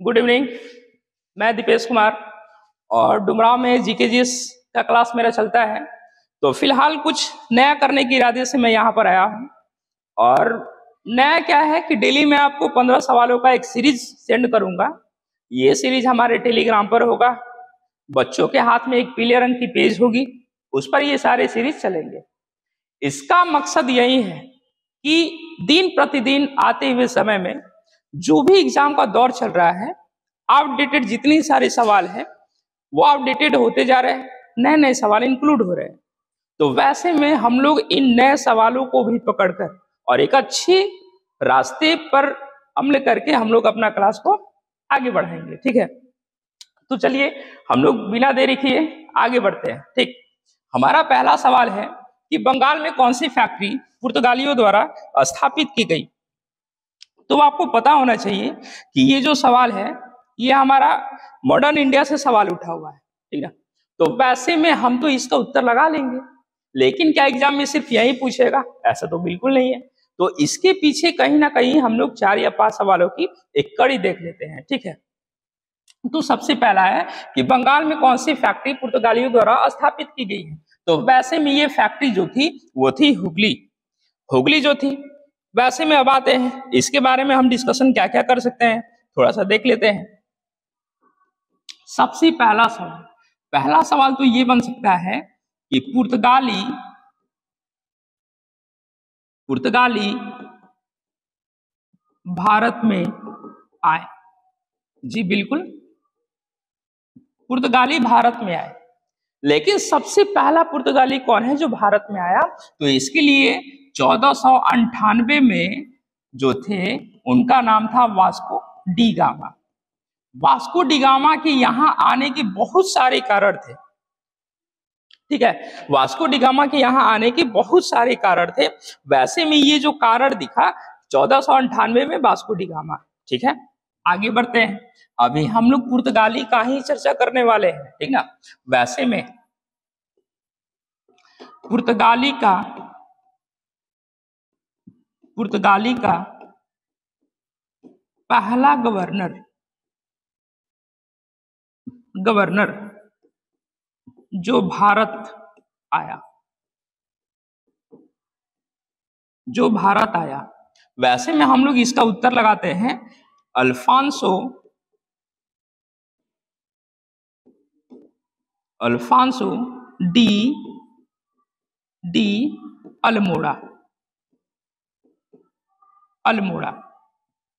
Good evening. मैं दीपेश कुमार और डुमराव में जीकेजीएस का क्लास मेरा चलता है। तो फिलहाल कुछ नया करने के इरादे से मैं यहाँ पर आया हूँ। और नया क्या है कि डेली मैं आपको 15 सवालों का एक सीरीज सेंड करूँगा। ये सीरीज हमारे टेलीग्राम पर होगा। बच्चों के हाथ में एक पीले रंग की पेज होगी, उस पर ये सारे सीरीज चलेंगे। इसका मकसद यही है कि दिन प्रतिदिन आते हुए समय में जो भी एग्जाम का दौर चल रहा है, आउटडेटेड जितने सारे सवाल हैं वो आउटडेटेड होते जा रहे हैं, नए नए सवाल इंक्लूड हो रहे हैं। तो वैसे में हम लोग इन नए सवालों को भी पकड़कर और एक अच्छे रास्ते पर अमल करके हम लोग अपना क्लास को आगे बढ़ाएंगे। ठीक है, तो चलिए हम लोग बिना देरी किए आगे बढ़ते हैं। ठीक, हमारा पहला सवाल है कि बंगाल में कौन सी फैक्ट्री पुर्तगालियों द्वारा स्थापित की गई। तो आपको पता होना चाहिए कि ये जो सवाल है ये हमारा मॉडर्न इंडिया से सवाल उठा हुआ है। ठीक है, तो वैसे में हम तो इसका उत्तर लगा लेंगे, लेकिन क्या एग्जाम में सिर्फ यही पूछेगा? ऐसा तो बिल्कुल नहीं है। तो इसके पीछे कहीं ना कहीं हम लोग 4 या 5 सवालों की एक कड़ी देख लेते हैं। ठीक है, तो सबसे पहला है कि बंगाल में कौन सी फैक्ट्री पुर्तगालियों द्वारा स्थापित की गई है। तो वैसे में ये फैक्ट्री जो थी वो थी हुगली जो थी। वैसे में अब आते हैं इसके बारे में हम डिस्कशन क्या क्या कर सकते हैं, थोड़ा सा देख लेते हैं। सबसे पहला सवाल तो ये बन सकता है कि पुर्तगाली भारत में आए। जी बिल्कुल, पुर्तगाली भारत में आए, लेकिन सबसे पहला पुर्तगाली कौन है जो भारत में आया? तो इसके लिए 1498 में जो थे उनका नाम था Vasco D gamma. Vasco D gamma के यहाँ आने के बहुत सारे कारण थे। ठीक है, वास्को डी गामा के यहाँ आने के बहुत सारे कारण थे। वैसे में ये जो कारण दिखा 1498 में वास्को डी गामा। ठीक है, आगे बढ़ते हैं। अभी हम लोग पुर्तगाली का ही चर्चा करने वाले हैं, ठीक ना। वैसे में पुर्तगाली का पहला गवर्नर जो भारत आया, वैसे में हम लोग इसका उत्तर लगाते हैं अल्फांसो डी अल्मोड़ा।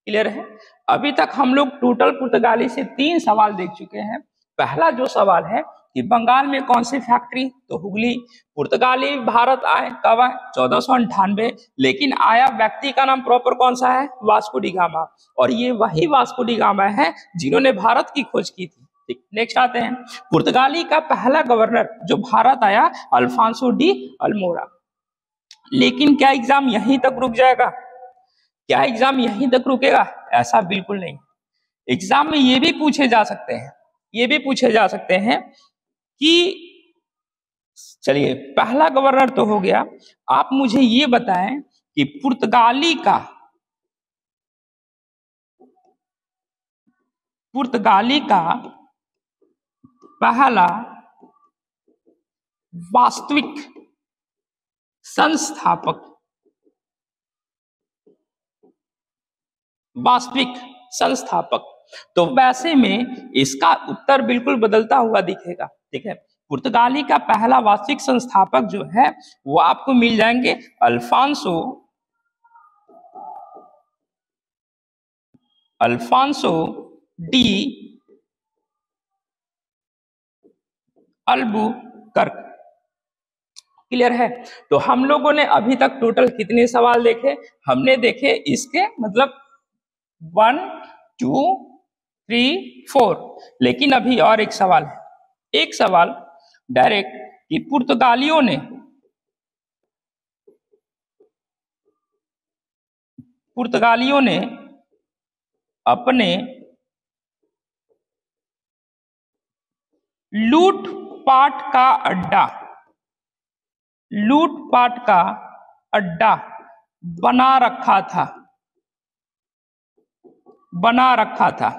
क्लियर है? अभी तक हम लोग टोटल पुर्तगाली से 3 सवाल देख चुके हैं। पहला जो सवाल है कि बंगाल में कौन सी फैक्ट्री, तो हुगली। पुर्तगाली भारत आए, कब आए? 1498। लेकिन आया व्यक्ति का नाम प्रॉपर कौन सा है? Vasco D gamma. और ये वही वास्को डी गामा है जिन्होंने भारत की खोज की थी। ठीक, नेक्स्ट आते हैं। पुर्तगाली का पहला गवर्नर जो भारत आया अल्फांसो डी अल्मोड़ा। लेकिन क्या एग्जाम यहीं तक रुक जाएगा? क्या एग्जाम यहीं तक रुकेगा? ऐसा बिल्कुल नहीं। एग्जाम में ये भी पूछे जा सकते हैं कि चलिए पहला गवर्नर तो हो गया, आप मुझे ये बताएं कि पुर्तगाली का पहला वास्तविक संस्थापक। तो वैसे में इसका उत्तर बिल्कुल बदलता हुआ दिखेगा। ठीक है, पुर्तगाली का पहला वास्तविक संस्थापक जो है वो आपको मिल जाएंगे अल्फांसो डी अल्बुकर्क। क्लियर है? तो हम लोगों ने अभी तक टोटल कितने सवाल देखे? हमने देखे इसके मतलब 1 2 3 4। लेकिन अभी और एक सवाल है, एक सवाल डायरेक्ट कि पुर्तगालियों ने अपने लूटपाट का अड्डा बना रखा था।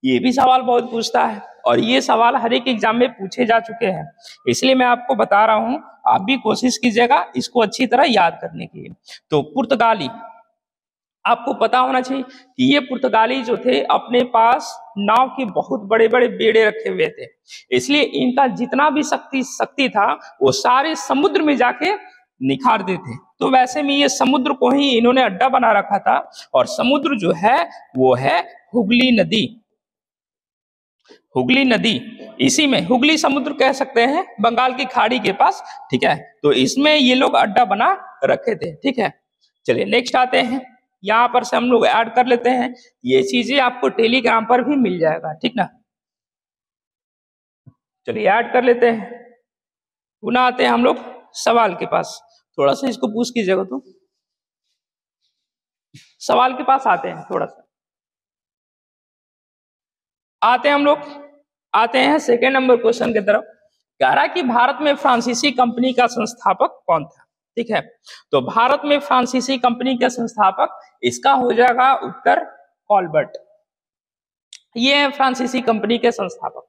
ये भी सवाल बहुत पूछता है और ये सवाल हर एक एग्जाम में पूछे जा चुके हैं, इसलिए मैं आपको बता रहा हूं, आप भी कोशिश कीजिएगा इसको अच्छी तरह याद करने की। तो पुर्तगाली, आपको पता होना चाहिए कि ये पुर्तगाली जो थे अपने पास नाव के बहुत बड़े बड़े बेड़े रखे हुए थे, इसलिए इनका जितना भी शक्ति था वो सारे समुद्र में जाके निखार देते। तो वैसे में ये समुद्र को ही इन्होंने अड्डा बना रखा था और समुद्र जो है वो है हुगली नदी। हुगली नदी, इसी में हुगली समुद्र कह सकते हैं, बंगाल की खाड़ी के पास, ठीक है। तो इसमें ये लोग अड्डा बना रखे थे, ठीक है। चलिए नेक्स्ट आते हैं, यहां पर से हम लोग ऐड कर लेते हैं, ये चीजें आपको टेलीग्राम पर भी मिल जाएगा, ठीक ना। चलिए ऐड कर लेते हैं, पुनः आते हैं हम लोग सवाल के पास। थोड़ा सा इसको पूछ कीजिएगा, तो सवाल के पास आते हैं, थोड़ा सा आते हैं हम लोग, आते हैं सेकेंड नंबर क्वेश्चन की तरफ। कह रहा है कि भारत में फ्रांसीसी कंपनी का संस्थापक कौन था, ठीक है। तो भारत में फ्रांसीसी कंपनी का संस्थापक, इसका हो जाएगा उत्तर कॉल्बर्ट, ये है फ्रांसीसी कंपनी के संस्थापक।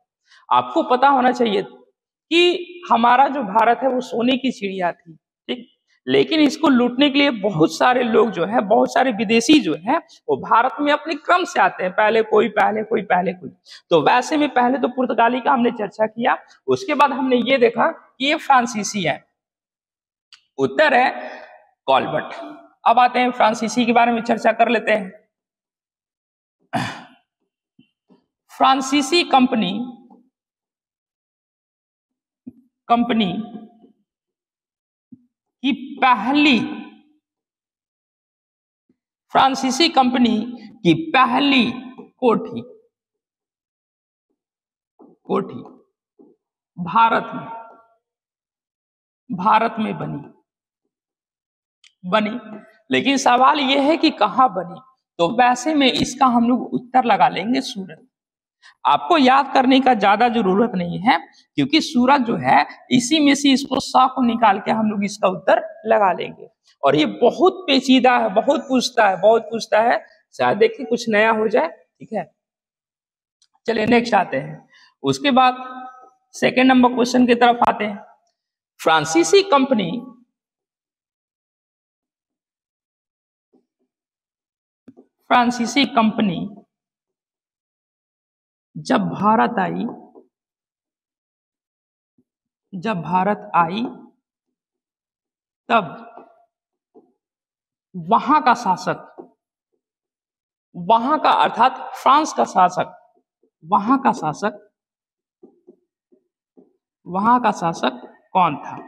आपको पता होना चाहिए कि हमारा जो भारत है वो सोने की चिड़िया थी, ठीक, लेकिन इसको लूटने के लिए बहुत सारे लोग जो है, बहुत सारे विदेशी जो है वो भारत में अपने क्रम से आते हैं, पहले कोई पहले कोई पहले कोई। तो वैसे में पहले तो पुर्तगाली का हमने चर्चा किया, उसके बाद हमने ये देखा कि ये फ्रांसीसी है, उत्तर है कॉल्बर्ट। अब आते हैं फ्रांसीसी के बारे में चर्चा कर लेते हैं। फ्रांसीसी कंपनी की पहली, फ्रांसीसी कंपनी की पहली कोठी भारत में बनी। लेकिन सवाल यह है कि कहां बनी, तो वैसे में इसका हम लोग उत्तर लगा लेंगे सूरत। आपको याद करने का ज्यादा जरूरत नहीं है, क्योंकि सूरत जो है इसी में से इसको 100 को निकाल के हम लोग इसका उत्तर लगा लेंगे। और ये बहुत पेचीदा है, बहुत पूछता है, शायद देखिए कुछ नया हो जाए, ठीक है। चलिए नेक्स्ट आते हैं, उसके बाद सेकेंड नंबर क्वेश्चन की तरफ आते हैं। फ्रांसीसी कंपनी जब भारत आई तब वहां का शासक, वहां का अर्थात फ्रांस का शासक, वहां का शासक कौन था।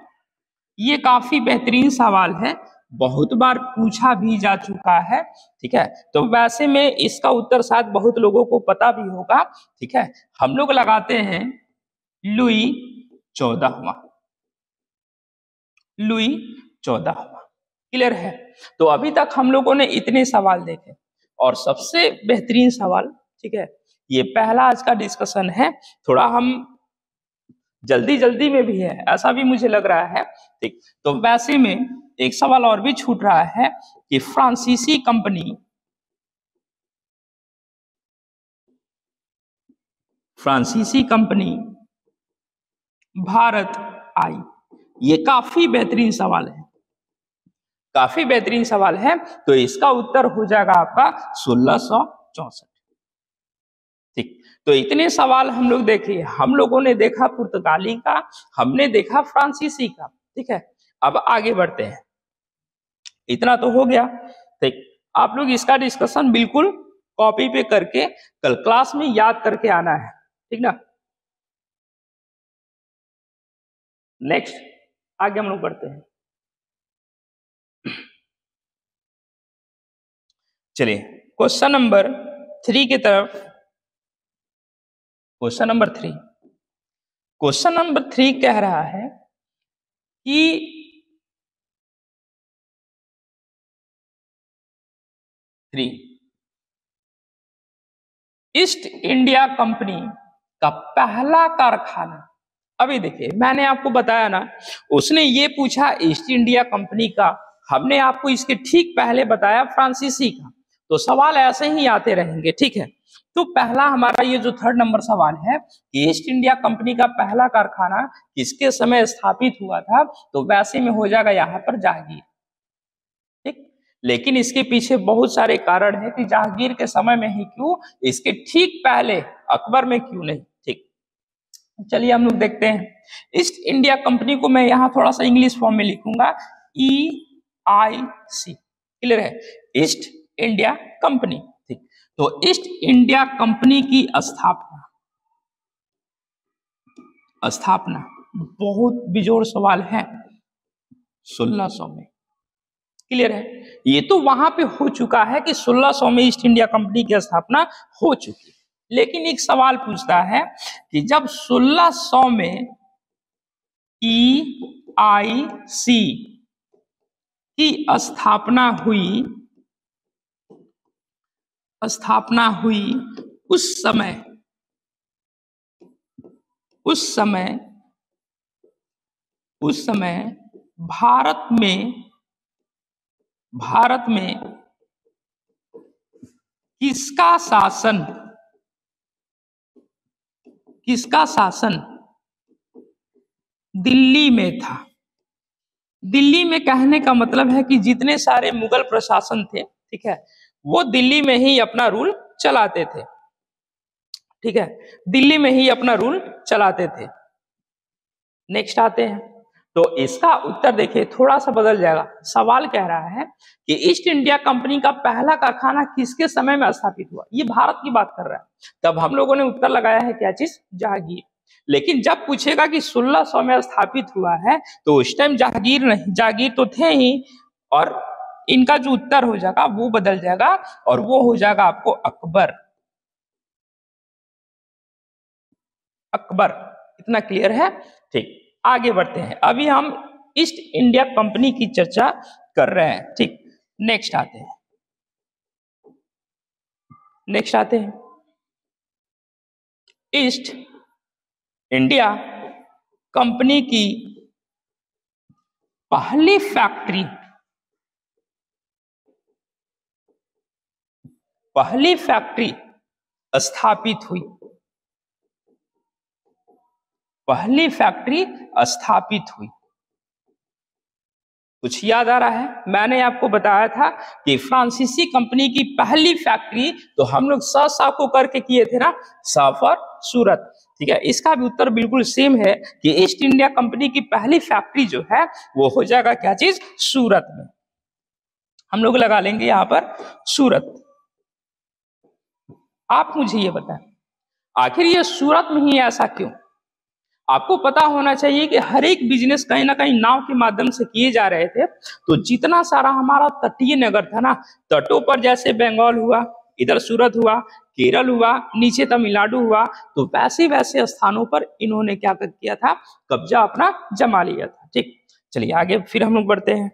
ये काफी बेहतरीन सवाल है, बहुत बार पूछा भी जा चुका है, ठीक है। तो वैसे में इसका उत्तर शायद बहुत लोगों को पता भी होगा, ठीक है। हम लोग लगाते हैं लुई 14वां, क्लियर है। तो अभी तक हम लोगों ने इतने सवाल देखे और सबसे बेहतरीन सवाल, ठीक है, ये पहला आज का डिस्कशन है, थोड़ा हम जल्दी में भी है, ऐसा भी मुझे लग रहा है, ठीक। तो वैसे में एक सवाल और भी छूट रहा है कि फ्रांसीसी कंपनी भारत आई, ये काफी बेहतरीन सवाल है, तो इसका उत्तर हो जाएगा आपका 1664, ठीक। तो इतने सवाल हम लोग देखे, हम लोगों ने देखा पुर्तगाली का, हमने देखा फ्रांसीसी का, ठीक है। अब आगे बढ़ते हैं, इतना तो हो गया, ठीक। आप लोग इसका डिस्कशन बिल्कुल कॉपी पे करके कल क्लास में याद करके आना है, ठीक ना। नेक्स्ट आगे हम लोग बढ़ते हैं। चलिए क्वेश्चन नंबर 3 की तरफ। क्वेश्चन नंबर 3 कह रहा है कि ईस्ट इंडिया कंपनी का पहला कारखाना, अभी देखिए मैंने आपको बताया ना, उसने ये पूछा ईस्ट इंडिया कंपनी का, हमने आपको इसके ठीक पहले बताया फ्रांसीसी का। तो सवाल ऐसे ही आते रहेंगे, ठीक है। तो पहला हमारा ये जो 3rd नंबर सवाल है कि ईस्ट इंडिया कंपनी का पहला कारखाना किसके समय स्थापित हुआ था, तो वैसे में हो जाएगा यहाँ पर जहांगीर, ठीक। लेकिन इसके पीछे बहुत सारे कारण है कि जहांगीर के समय में ही क्यों, इसके ठीक पहले अकबर में क्यों नहीं, ठीक। चलिए हम लोग देखते हैं। ईस्ट इंडिया कंपनी को मैं यहाँ थोड़ा सा इंग्लिश फॉर्म में लिखूंगा, EIC, क्लियर है, ईस्ट इंडिया कंपनी, ठीक। तो ईस्ट इंडिया कंपनी की स्थापना बहुत बिजोड़ सवाल है, 1600 में, क्लियर है। ये तो वहां पे हो चुका है कि 1600 में ईस्ट इंडिया कंपनी की स्थापना हो चुकी, लेकिन एक सवाल पूछता है कि जब 1600 में EIC की स्थापना हुई उस समय भारत में किसका शासन दिल्ली में था। दिल्ली में कहने का मतलब है कि जितने सारे मुगल प्रशासन थे, ठीक है, वो दिल्ली में ही अपना रूल चलाते थे, ठीक है, दिल्ली में ही अपना रूल चलाते थे। नेक्स्ट आते हैं, तो इसका उत्तर देखिए थोड़ा सा बदल जाएगा। सवाल कह रहा है कि ईस्ट इंडिया कंपनी का पहला कारखाना किसके समय में स्थापित हुआ, ये भारत की बात कर रहा है। तब हम लोगों ने उत्तर लगाया है क्या चीज, जहांगीर। लेकिन जब पूछेगा कि 1600 में स्थापित हुआ है, तो उस टाइम जहांगीर नहीं, जहांगीर तो थे ही, और इनका जो उत्तर हो जाएगा वो बदल जाएगा और वो हो जाएगा आपको अकबर। इतना क्लियर है, ठीक। आगे बढ़ते हैं, अभी हम ईस्ट इंडिया कंपनी की चर्चा कर रहे हैं, ठीक। नेक्स्ट आते हैं ईस्ट इंडिया कंपनी की पहली फैक्ट्री स्थापित हुई। कुछ याद आ रहा है? मैंने आपको बताया था कि फ्रांसीसी कंपनी की पहली फैक्ट्री तो हम लोग सा को करके किए थे ना, सा फॉर सूरत, ठीक है। इसका भी उत्तर बिल्कुल सेम है कि ईस्ट इंडिया कंपनी की पहली फैक्ट्री जो है वो हो जाएगा क्या चीज, सूरत में। हम लोग लगा लेंगे यहां पर सूरत। आप मुझे ये बताएं आखिर ये सूरत में ही ऐसा क्यों। आपको पता होना चाहिए कि हर एक बिजनेस कहीं ना कहीं नाव के माध्यम से किए जा रहे थे। तो जितना सारा हमारा तटीय नगर था ना, तटों पर जैसे बंगाल हुआ, इधर सूरत हुआ, केरल हुआ, नीचे तमिलनाडु हुआ, तो वैसे वैसे स्थानों पर इन्होंने क्या किया था, कब्जा अपना जमा लिया था, ठीक। चलिए आगे फिर हम लोग बढ़ते हैं।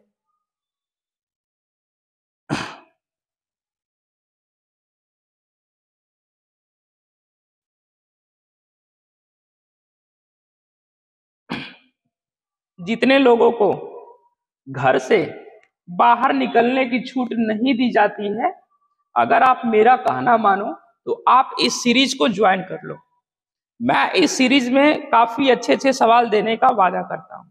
जितने लोगों को घर से बाहर निकलने की छूट नहीं दी जाती है, अगर आप मेरा कहना मानो तो आप इस सीरीज को ज्वाइन कर लो। मैं इस सीरीज में काफी अच्छे अच्छे सवाल देने का वादा करता हूं,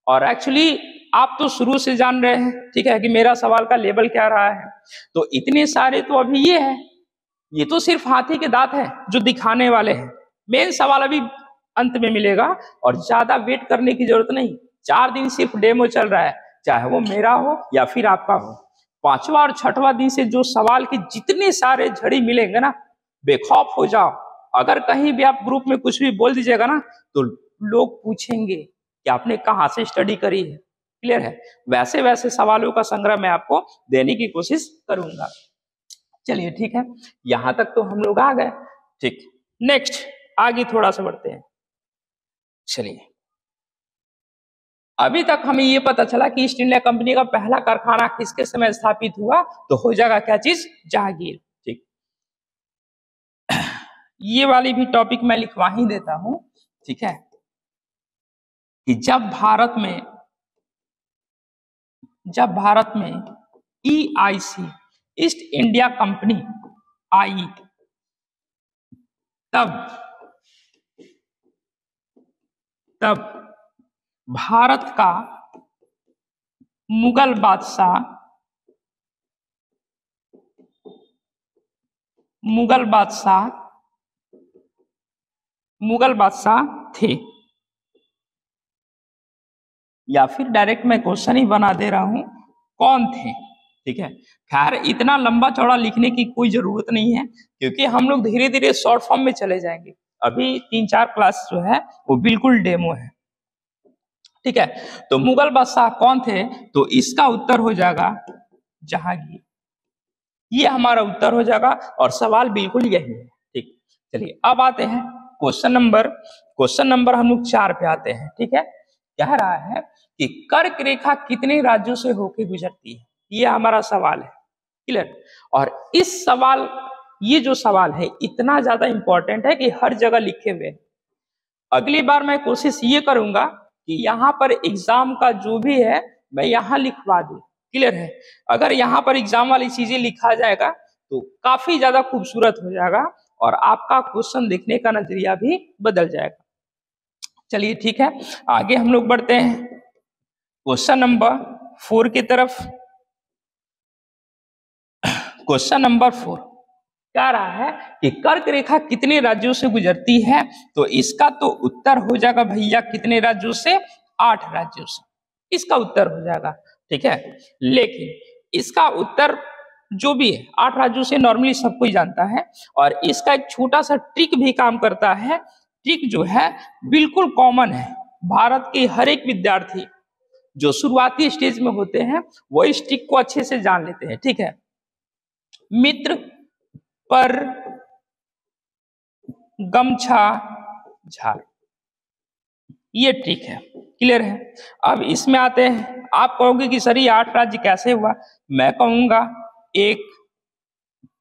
और एक्चुअली आप तो शुरू से जान रहे हैं, ठीक है, कि मेरा सवाल का लेवल क्या रहा है। तो इतने सारे तो अभी ये है, ये तो सिर्फ हाथी के दांत है जो दिखाने वाले हैं। मेन सवाल अभी अंत में मिलेगा, और ज्यादा वेट करने की जरूरत नहीं। 4 दिन सिर्फ डेमो चल रहा है, चाहे वो मेरा हो या फिर आपका हो। 5वां और 6वां दिन से जो सवाल के जितने सारे झड़ी मिलेंगे ना, बेखौफ हो जाओ। अगर कहीं भी आप ग्रुप में कुछ भी बोल दीजिएगा ना, तो लोग पूछेंगे कि आपने कहाँ से स्टडी करी है, क्लियर है। वैसे वैसे सवालों का संग्रह मैं आपको देने की कोशिश करूंगा। चलिए ठीक है, यहां तक तो हम लोग आ गए, ठीक। नेक्स्ट आगे थोड़ा सा बढ़ते हैं। चलिए, अभी तक हमें ये पता चला कि ईस्ट इंडिया कंपनी का पहला कारखाना किसके समय स्थापित हुआ, तो हो जाएगा क्या चीज, जहांगीर, ठीक। ये वाली भी टॉपिक मैं लिखवा ही देता हूं, ठीक है, कि जब भारत में EIC ईस्ट इंडिया कंपनी आई तब भारत का मुगल बादशाह थे। या फिर डायरेक्ट मैं क्वेश्चन ही बना दे रहा हूं, कौन थे। ठीक है, खैर इतना लंबा चौड़ा लिखने की कोई जरूरत नहीं है, क्योंकि हम लोग धीरे धीरे शॉर्ट फॉर्म में चले जाएंगे। अभी 3-4 क्लास जो है वो बिल्कुल डेमो है। ठीक है, तो मुगल बादशाह कौन थे, तो इसका उत्तर हो जाएगा जहांगीर। ये हमारा उत्तर हो जाएगा और सवाल बिल्कुल यही है। ठीक, चलिए अब आते हैं क्वेश्चन नंबर हम लोग 4 पे आते हैं। ठीक है, कह रहा है कि कर्क रेखा कितने राज्यों से होकर गुजरती है, ये हमारा सवाल है। क्लियर, और ये जो सवाल है इतना ज्यादा इंपॉर्टेंट है कि हर जगह लिखे हुए। अगली बार मैं कोशिश ये करूंगा कि यहाँ पर एग्जाम का जो भी है मैं यहाँ लिखवा दूं। क्लियर है, अगर यहाँ पर एग्जाम वाली चीजें लिखा जाएगा तो काफी ज्यादा खूबसूरत हो जाएगा और आपका क्वेश्चन देखने का नजरिया भी बदल जाएगा। चलिए ठीक है, आगे हम लोग बढ़ते हैं क्वेश्चन नंबर 4 की तरफ। क्वेश्चन नंबर 4 कह रहा है कि कर्क रेखा कितने राज्यों से गुजरती है, तो इसका तो उत्तर हो जाएगा भैया कितने राज्यों से, 8 राज्यों से इसका उत्तर हो जाएगा। ठीक है, लेकिन इसका उत्तर जो भी है 8 राज्यों से नॉर्मली सब कोई जानता है, और इसका एक छोटा सा ट्रिक भी काम करता है। ट्रिक जो है बिल्कुल कॉमन है, भारत के हर एक विद्यार्थी जो शुरुआती स्टेज में होते हैं वो इस ट्रिक को अच्छे से जान लेते हैं। ठीक है, मित्र पर गमछा झाड़, ये ट्रिक है। क्लियर है, अब इसमें आते हैं। आप कहोगे कि सर ये 8 राज्य कैसे हुआ, मैं कहूंगा 1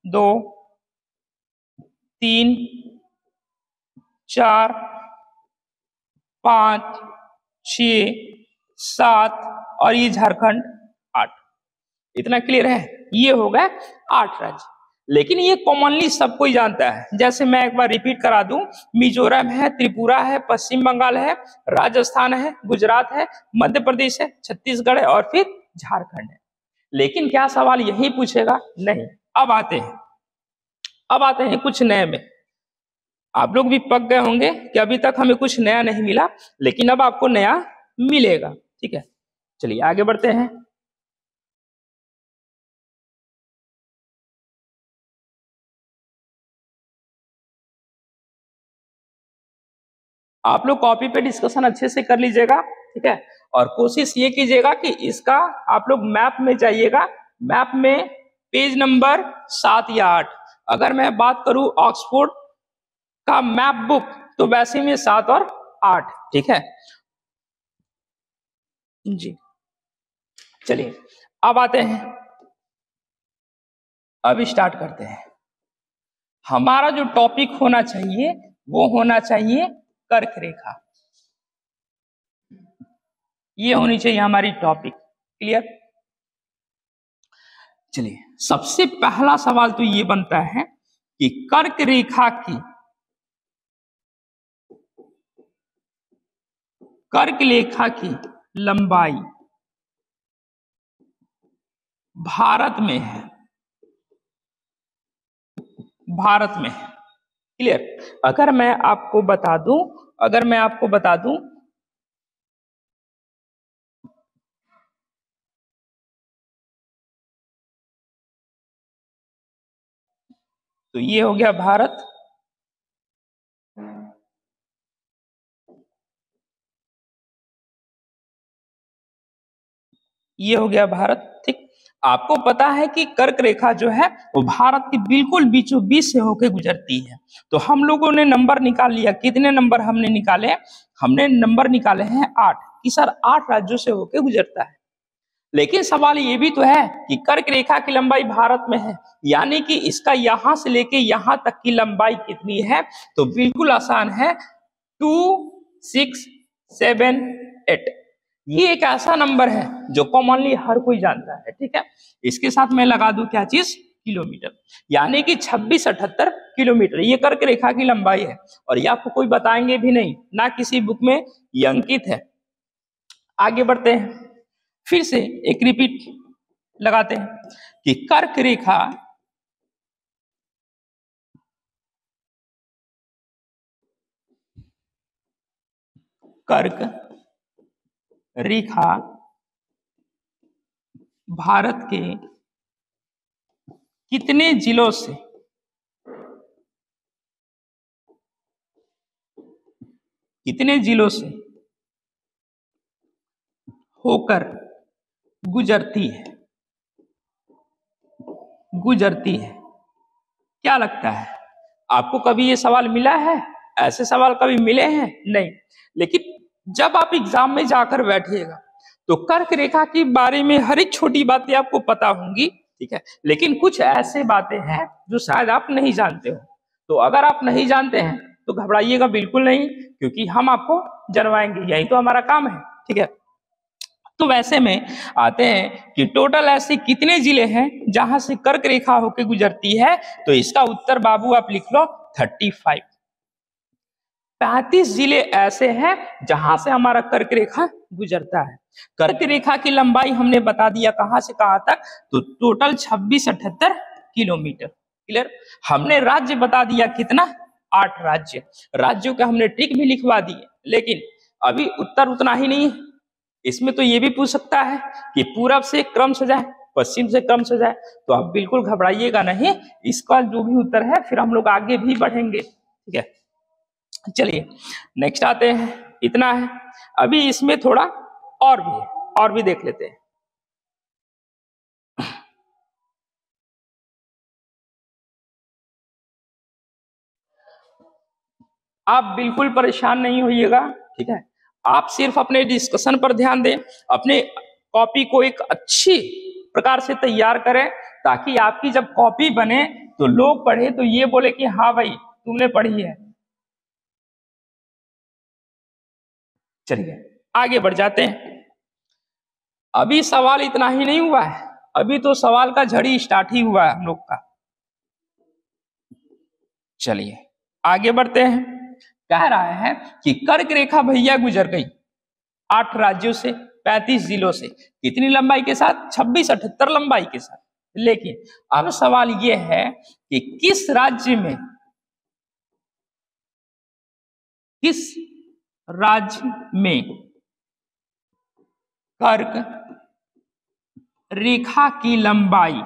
2 3 4 5 6 7 और ये झारखंड 8। इतना क्लियर है, ये हो गए 8 राज्य। लेकिन ये कॉमनली सब कोई जानता है। जैसे मैं एक बार रिपीट करा दूं, मिजोरम है, त्रिपुरा है, पश्चिम बंगाल है, राजस्थान है, गुजरात है, मध्य प्रदेश है, छत्तीसगढ़ है और फिर झारखंड है। लेकिन क्या सवाल यही पूछेगा, नहीं। अब आते हैं कुछ नए में। आप लोग भी पक गए होंगे कि अभी तक हमें कुछ नया नहीं मिला, लेकिन अब आपको नया मिलेगा। ठीक है, चलिए आगे बढ़ते हैं। आप लोग कॉपी पे डिस्कशन अच्छे से कर लीजिएगा। ठीक है, और कोशिश ये कीजिएगा कि इसका आप लोग मैप में जाइएगा। मैप में पेज नंबर 7 या 8। अगर मैं बात करूं ऑक्सफोर्ड का मैप बुक, तो वैसे में 7 और 8। ठीक है जी, चलिए अब आते हैं, अब स्टार्ट करते हैं। हमारा जो टॉपिक होना चाहिए वो होना चाहिए कर्क रेखा। ये होनी चाहिए हमारी टॉपिक। क्लियर, चलिए सबसे पहला सवाल तो ये बनता है कि कर्क रेखा की लंबाई भारत में है। क्लियर, अगर मैं आपको बता दूं तो ये हो गया भारत, ये हो गया भारत। ठीक, आपको पता है कि कर्क रेखा जो है वो भारत के बिल्कुल बीचों बीच से होकर गुजरती है। तो हम लोगों ने नंबर निकाल लिया। कितने नंबर हमने निकाले? हमने नंबर निकाले हैं 8 कि सर 8 राज्यों से होकर गुजरता है। लेकिन सवाल ये भी तो है कि कर्क रेखा की लंबाई भारत में है, यानी कि इसका यहां से लेके यहां तक की लंबाई कितनी है? तो बिल्कुल आसान है, 2 6 7 8। ये एक ऐसा नंबर है जो कॉमनली हर कोई जानता है। ठीक है, इसके साथ मैं लगा दूं क्या चीज, किलोमीटर, यानी कि 2678 किलोमीटर ये कर्क रेखा की लंबाई है। और ये आपको कोई बताएंगे भी नहीं, ना किसी बुक में ये अंकित है। आगे बढ़ते हैं, फिर से एक रिपीट लगाते हैं कि कर्क रेखा कर्क रेखा भारत के कितने जिलों से होकर गुजरती है। क्या लगता है आपको, कभी ये सवाल मिला है? ऐसे सवाल कभी मिले हैं? नहीं। लेकिन जब आप एग्जाम में जाकर बैठिएगा तो कर्क रेखा के बारे में हर एक छोटी बातें आपको पता होंगी, ठीक है। लेकिन कुछ ऐसे बातें हैं जो शायद आप नहीं जानते हो। तो अगर आप नहीं जानते हैं तो घबराइएगा बिल्कुल नहीं, क्योंकि हम आपको जनवाएंगे, यही तो हमारा काम है, ठीक है। तो वैसे में आते हैं कि टोटल ऐसे कितने जिले हैं जहां से कर्क रेखा होकर गुजरती है। तो इसका उत्तर बाबू आप लिख लो 35। 35 जिले ऐसे हैं जहां से हमारा कर्क रेखा गुजरता है। कर्क रेखा की लंबाई हमने बता दिया कहां से कहां तक, तो टोटल 2678 किलोमीटर। क्लियर। हमने राज्य बता दिया कितना, 8 राज्य। राज्यों के हमने ट्रिक भी लिखवा दिए। लेकिन अभी उत्तर उतना ही नहीं है, इसमें तो ये भी पूछ सकता है कि पूरब से क्रम से जाए, पश्चिम से क्रम से जाए। तो आप बिल्कुल घबराइएगा नहीं, इसका जो भी उत्तर है फिर हम लोग आगे भी बढ़ेंगे, ठीक है। चलिए नेक्स्ट आते हैं, इतना है। अभी इसमें थोड़ा और भी देख लेते हैं। आप बिल्कुल परेशान नहीं होइएगा, ठीक है। आप सिर्फ अपने डिस्कशन पर ध्यान दें, अपने कॉपी को एक अच्छी प्रकार से तैयार करें, ताकि आपकी जब कॉपी बने तो लोग पढ़े तो ये बोले कि हाँ भाई तुमने पढ़ी है। चलिए आगे बढ़ जाते हैं। अभी सवाल इतना ही नहीं हुआ है, अभी तो सवाल का झड़ी स्टार्ट ही हुआ है हम लोग का। चलिए आगे बढ़ते हैं। कह रहा है कि कर्क रेखा भैया गुजर गई 8 राज्यों से, 35 जिलों से, कितनी लंबाई के साथ, 2678 लंबाई के साथ। लेकिन अब सवाल यह है कि किस राज्य में कर्क रेखा की लंबाई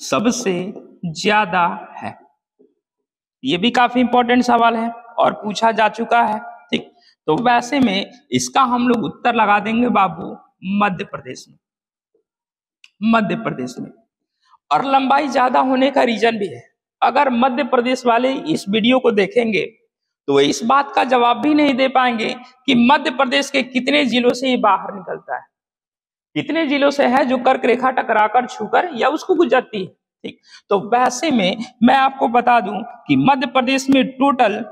सबसे ज्यादा है। ये भी काफी इंपॉर्टेंट सवाल है और पूछा जा चुका है, ठीक। तो वैसे में इसका हम लोग उत्तर लगा देंगे बाबू मध्य प्रदेश में। और लंबाई ज्यादा होने का रीजन भी है। अगर मध्य प्रदेश वाले इस वीडियो को देखेंगे तो इस बात का जवाब भी नहीं दे पाएंगे कि मध्य प्रदेश के कितने जिलों से ये बाहर निकलता है, कितने जिलों से है जो कर्क रेखा टकराकर छूकर या उसको गुजरती है, ठीक। तो वैसे में मैं आपको बता दूं कि मध्य प्रदेश में टोटल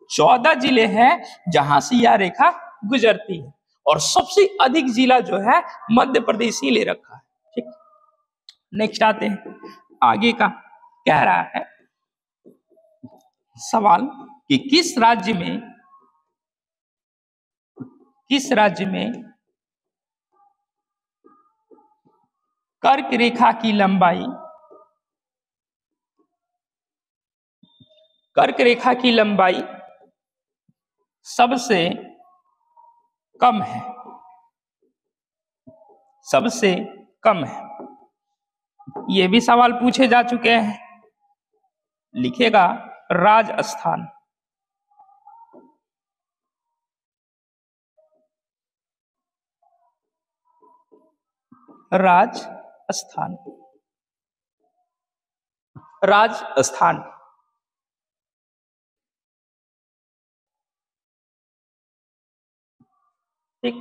14 जिले हैं जहां से यह रेखा गुजरती है, और सबसे अधिक जिला जो है मध्य प्रदेश ही ले रखा है, ठीक। नेक्स्ट आते हैं आगे का। कह रहा है सवाल कि किस राज्य में कर्क रेखा की लंबाई सबसे कम है। ये भी सवाल पूछे जा चुके हैं। लिखेगा राजस्थान। ठीक।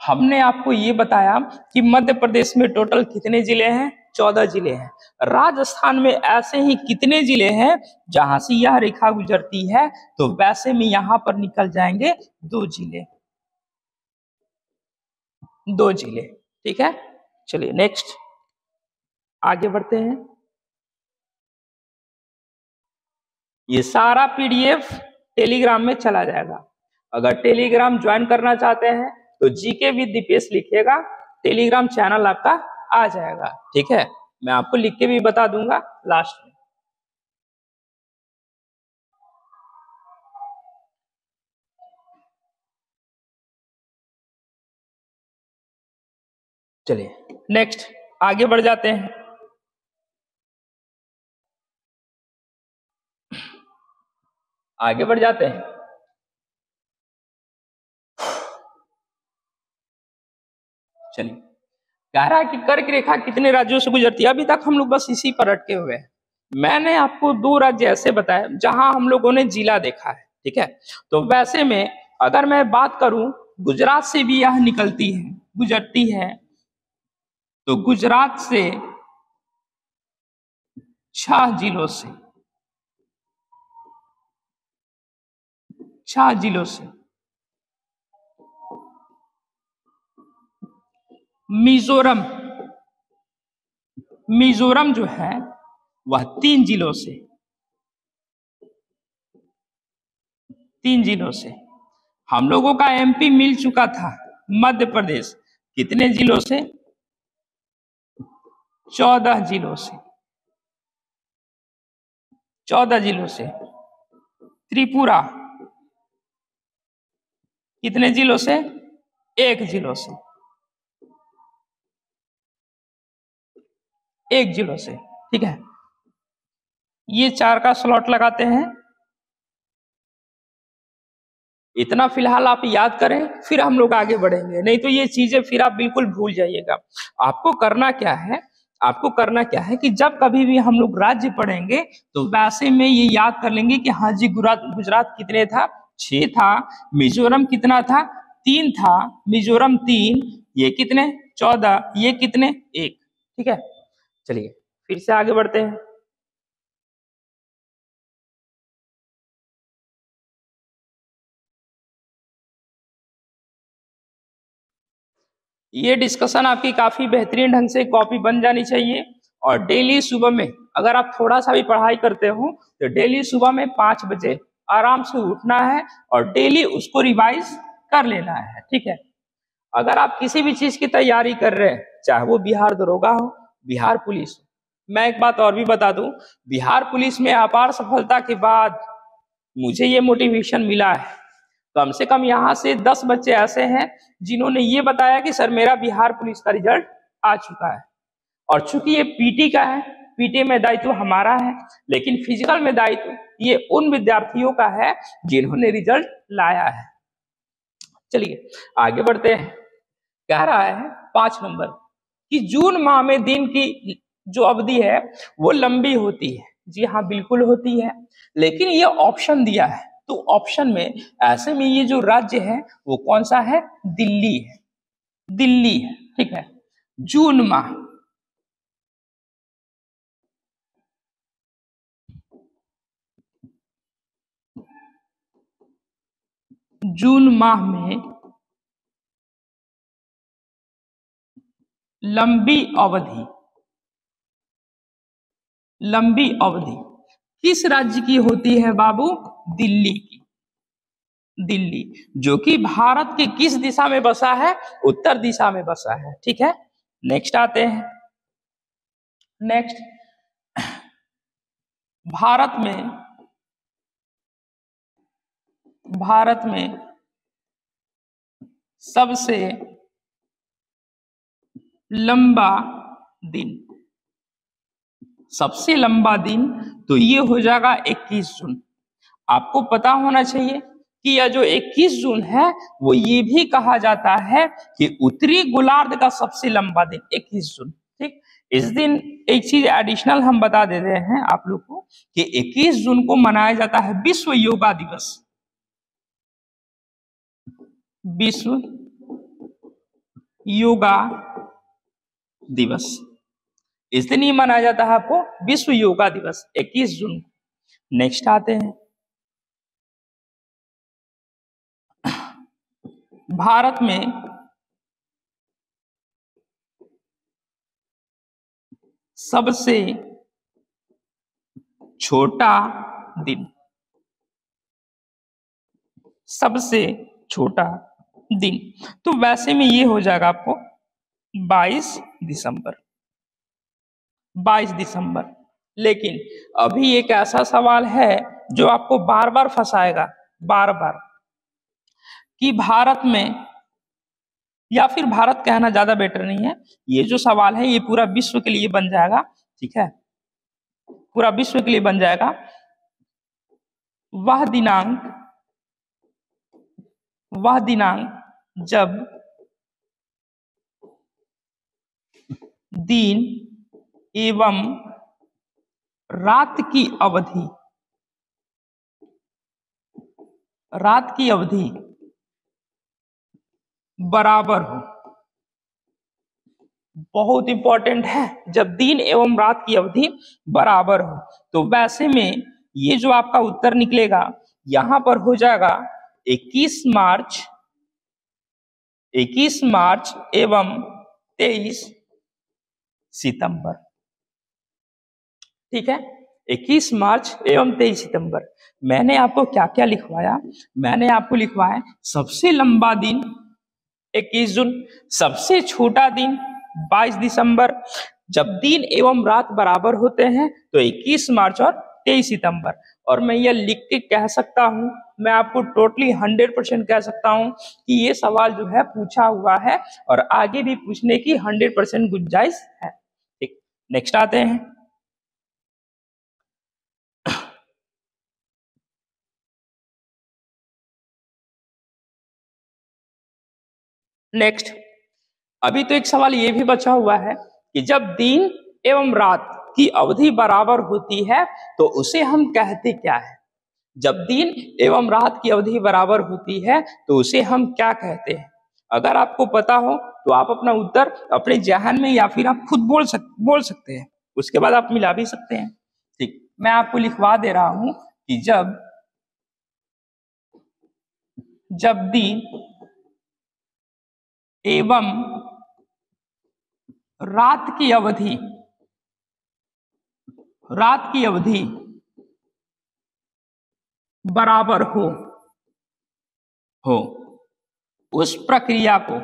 हमने आपको ये बताया कि मध्य प्रदेश में टोटल कितने जिले हैं, 14 जिले हैं। राजस्थान में ऐसे ही कितने जिले हैं जहां से यह रेखा गुजरती है? तो वैसे में यहां पर निकल जाएंगे 2 जिले, 2 जिले। ठीक है, चलिए नेक्स्ट आगे बढ़ते हैं। ये सारा पीडीएफ टेलीग्राम में चला जाएगा। अगर टेलीग्राम ज्वाइन करना चाहते हैं तो जीके विद दीपेश लिखिएगा, टेलीग्राम चैनल आपका आ जाएगा। ठीक है, मैं आपको लिख के भी बता दूंगा लास्ट में। चलिए नेक्स्ट आगे बढ़ जाते हैं। आगे बढ़ जाते हैं। चलिए, कह रहा है कि कर्क रेखा कितने राज्यों से गुजरती है? अभी तक हम लोग बस इसी पर अटके हुए हैं। मैंने आपको 2 राज्य ऐसे बताए जहां हम लोगों ने जिला देखा है। ठीक है, तो वैसे में अगर मैं बात करूं, गुजरात से भी यह निकलती है, गुजरती है। तो गुजरात से 6 जिलों से, 6 जिलों से। मिजोरम, मिजोरम जो है वह 3 जिलों से, 3 जिलों से। हम लोगों का एमपी मिल चुका था, मध्य प्रदेश कितने जिलों से? 14 जिलों से, 14 जिलों से। त्रिपुरा कितने जिलों से? 1 जिलों से, 1 जिलों से। ठीक है, ये 4 का स्लॉट लगाते हैं। इतना फिलहाल आप याद करें, फिर हम लोग आगे बढ़ेंगे, नहीं तो ये चीजें फिर आप बिल्कुल भूल जाइएगा। आपको करना क्या है, आपको करना क्या है कि जब कभी भी हम लोग राज्य पढ़ेंगे तो वैसे में ये याद कर लेंगे कि हाँ जी, गुजरात कितने था? 6 था। मिजोरम कितना था? 3 था। मिजोरम 3, ये कितने? 14, ये कितने? 1। ठीक है, चलिए फिर से आगे बढ़ते हैं। ये डिस्कशन आपकी काफी बेहतरीन ढंग से कॉपी बन जानी चाहिए। और डेली सुबह में अगर आप थोड़ा सा भी पढ़ाई करते हो तो डेली सुबह में 5 बजे आराम से उठना है और डेली उसको रिवाइज कर लेना है। ठीक है, अगर आप किसी भी चीज की तैयारी कर रहे हैं, चाहे वो बिहार दरोगा हो, बिहार पुलिस हो, मैं एक बात और भी बता दूं, बिहार पुलिस में अपार सफलता के बाद मुझे ये मोटिवेशन मिला है। कम से कम यहाँ से 10 बच्चे ऐसे हैं जिन्होंने ये बताया कि सर मेरा बिहार पुलिस का रिजल्ट आ चुका है। और चूंकि ये पीटी का है, पीटी में दायित्व हमारा है, लेकिन फिजिकल में दायित्व ये उन विद्यार्थियों का है जिन्होंने रिजल्ट लाया है। चलिए आगे बढ़ते हैं। कह रहा है 5 नंबर कि जून माह में दिन की जो अवधि है वो लंबी होती है। जी हाँ, बिल्कुल होती है, लेकिन ये ऑप्शन दिया है, तो ऑप्शन में ऐसे में ये जो राज्य है वो कौन सा है? दिल्ली है, दिल्ली है। ठीक है, जून माह, जून माह में लंबी अवधि, लंबी अवधि किस राज्य की होती है बाबू? दिल्ली की, दिल्ली, जो कि भारत के किस दिशा में बसा है? उत्तर दिशा में बसा है। ठीक है, नेक्स्ट आते हैं। नेक्स्ट, भारत में, भारत में सबसे लंबा दिन, सबसे लंबा दिन तो ये हो जाएगा 21 जून। आपको पता होना चाहिए कि यह जो 21 जून है वो ये भी कहा जाता है कि उत्तरी गोलार्ध का सबसे लंबा दिन 21 जून। ठीक, इस दिन एक चीज एडिशनल हम बता दे रहे हैं आप लोग को कि 21 जून को मनाया जाता है विश्व योगा दिवस, विश्व योगा दिवस। इस दिन ही मनाया जाता है आपको विश्व योगा दिवस 21 जून को। नेक्स्ट आते हैं, भारत में सबसे छोटा दिन, सबसे छोटा दिन, तो वैसे में ये हो जाएगा आपको 22 दिसंबर, 22 दिसंबर। लेकिन अभी एक ऐसा सवाल है जो आपको बार बार फंसाएगा, बार बार, कि भारत में, या फिर भारत कहना ज्यादा बेटर नहीं है, ये जो सवाल है ये पूरा विश्व के लिए बन जाएगा, ठीक है, पूरा विश्व के लिए बन जाएगा। वह दिनांक जब दिन एवं रात की अवधि बराबर हो। बहुत इंपॉर्टेंट है, जब दिन एवं रात की अवधि बराबर हो। तो वैसे में ये जो आपका उत्तर निकलेगा यहां पर हो जाएगा 21 मार्च एवं 23 सितंबर, ठीक है, 21 मार्च एवं 23 सितंबर। मैंने आपको क्या क्या लिखवाया, मैंने आपको लिखवाया सबसे लंबा दिन 21 जून, सबसे छोटा दिन 22 दिसंबर, जब दिन एवं रात बराबर होते हैं तो 21 मार्च और 23 सितंबर। और मैं ये लिख के कह सकता हूं, मैं आपको टोटली 100% कह सकता हूं कि ये सवाल जो है पूछा हुआ है और आगे भी पूछने की 100% गुंजाइश है। ठीक, नेक्स्ट आते हैं, नेक्स्ट। अभी तो एक सवाल ये भी बचा हुआ है कि जब दिन एवं रात की अवधि बराबर होती है तो उसे हम कहते क्या है। जब दिन एवं रात की अवधि बराबर होती है तो उसे हम क्या कहते हैं। अगर आपको पता हो तो आप अपना उत्तर अपने जहन में या फिर आप खुद बोल सकते हैं, उसके बाद आप मिला भी सकते हैं। ठीक, मैं आपको लिखवा दे रहा हूं कि जब दिन एवं रात की अवधि बराबर हो उस प्रक्रिया को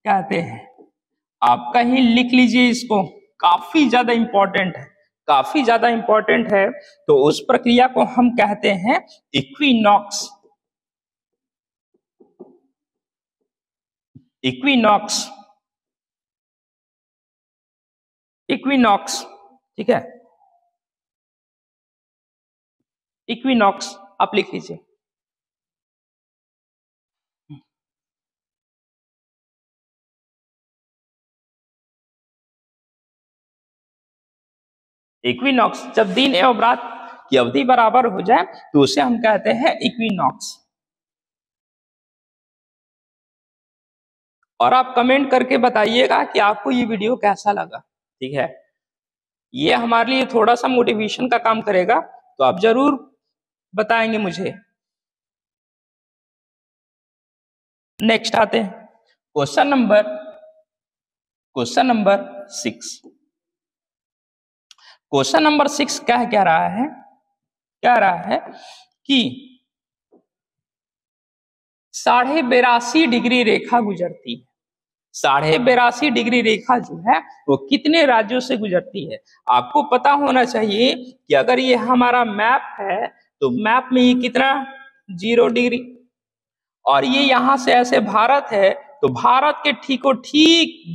कहते हैं। आप कहीं लिख लीजिए इसको, काफी ज्यादा इंपॉर्टेंट है, काफी ज्यादा इंपॉर्टेंट है। तो उस प्रक्रिया को हम कहते हैं इक्विनॉक्स, इक्विनॉक्स, ठीक है, इक्विनॉक्स आप लिख लीजिए। इक्विनॉक्स, जब दिन एवं रात की अवधि बराबर हो जाए तो उसे हम कहते हैं इक्विनॉक्स। और आप कमेंट करके बताइएगा कि आपको ये वीडियो कैसा लगा, ठीक है। ये हमारे लिए थोड़ा सा मोटिवेशन का काम करेगा, तो आप जरूर बताएंगे मुझे। नेक्स्ट आते हैं क्वेश्चन नंबर 6। क्वेश्चन नंबर 6 कह रहा है कि 82.5 डिग्री रेखा गुजरती है। 82.5 डिग्री रेखा जो है वो कितने राज्यों से गुजरती है। आपको पता होना चाहिए कि अगर ये हमारा मैप है तो मैप में ये कितना 0 डिग्री, और ये यहां से ऐसे भारत है तो भारत के ठीक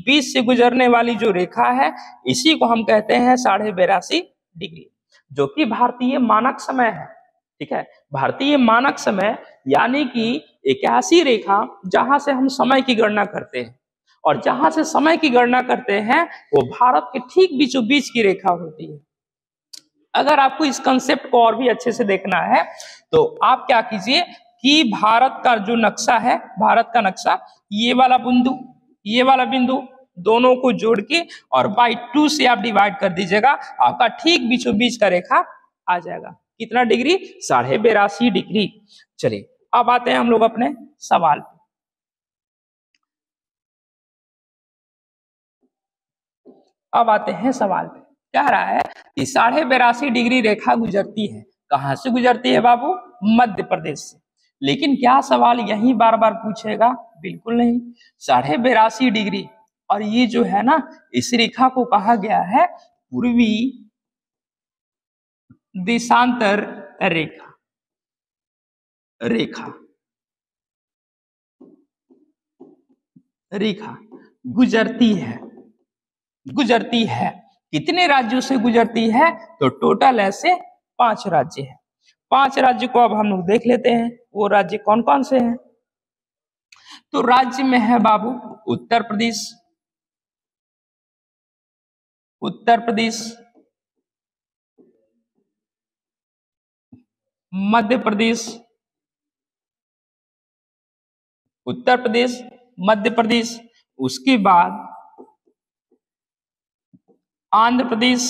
बीच से गुजरने वाली जो रेखा है इसी को हम कहते हैं 82.5 डिग्री, जो कि भारतीय मानक समय है, ठीक है। भारतीय मानक समय यानी कि एक ऐसी रेखा जहां से हम समय की गणना करते हैं, और जहां से समय की गणना करते हैं वो भारत के ठीक बीचों बीच की रेखा होती है। अगर आपको इस कंसेप्ट को और भी अच्छे से देखना है तो आप क्या कीजिए, कि भारत का जो नक्शा है, भारत का नक्शा, ये वाला बिंदु दोनों को जोड़ के और बाई 2 से आप डिवाइड कर दीजिएगा, आपका ठीक बीचों बीच का रेखा आ जाएगा। कितना डिग्री? 82.5 डिग्री। चलिए अब आते हैं हम लोग अपने सवाल पे। अब आते हैं सवाल पे। कह रहा है कि 82.5 डिग्री रेखा गुजरती है, कहां से गुजरती है बाबू? मध्य प्रदेश से। लेकिन क्या सवाल यही बार बार पूछेगा? बिल्कुल नहीं। 82.5 डिग्री, और ये जो है ना, इस रेखा को कहा गया है पूर्वी देशांतर रेखा। रेखा गुजरती है कितने राज्यों से गुजरती है? तो टोटल ऐसे 5 राज्य है। 5 राज्य को अब हम लोग देख लेते हैं, वो राज्य कौन कौन से हैं। तो राज्य में है बाबू उत्तर प्रदेश, मध्य प्रदेश, उत्तर प्रदेश, मध्य प्रदेश, उसके बाद आंध्र प्रदेश,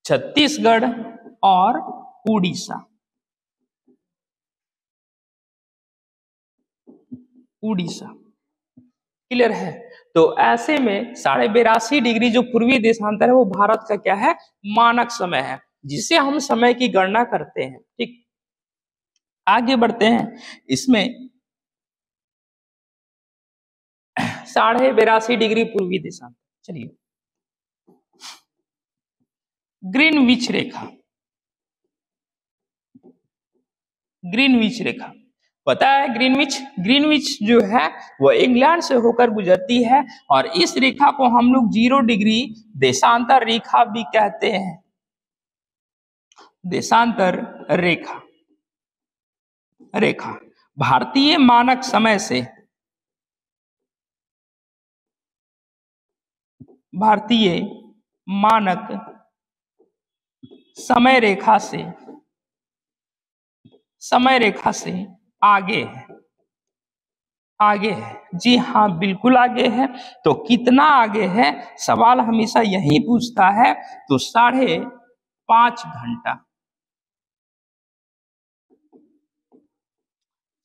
छत्तीसगढ़ और उड़ीसा। क्लियर है? तो ऐसे में 82.5 डिग्री जो पूर्वी देशांतर है वो भारत का क्या है? मानक समय है, जिससे हम समय की गणना करते हैं। ठीक, आगे बढ़ते हैं। इसमें 82.5 डिग्री पूर्वी देशांतर। चलिए, ग्रीनविच रेखा पता है? ग्रीनविच जो है वो इंग्लैंड से होकर गुजरती है, और इस रेखा को हम लोग 0 डिग्री देशांतर रेखा भी कहते हैं। देशांतर रेखा भारतीय मानक समय से, भारतीय मानक समय रेखा से आगे है। जी हाँ, बिल्कुल आगे है। तो कितना आगे है? सवाल हमेशा यही पूछता है। तो 5.5 घंटा,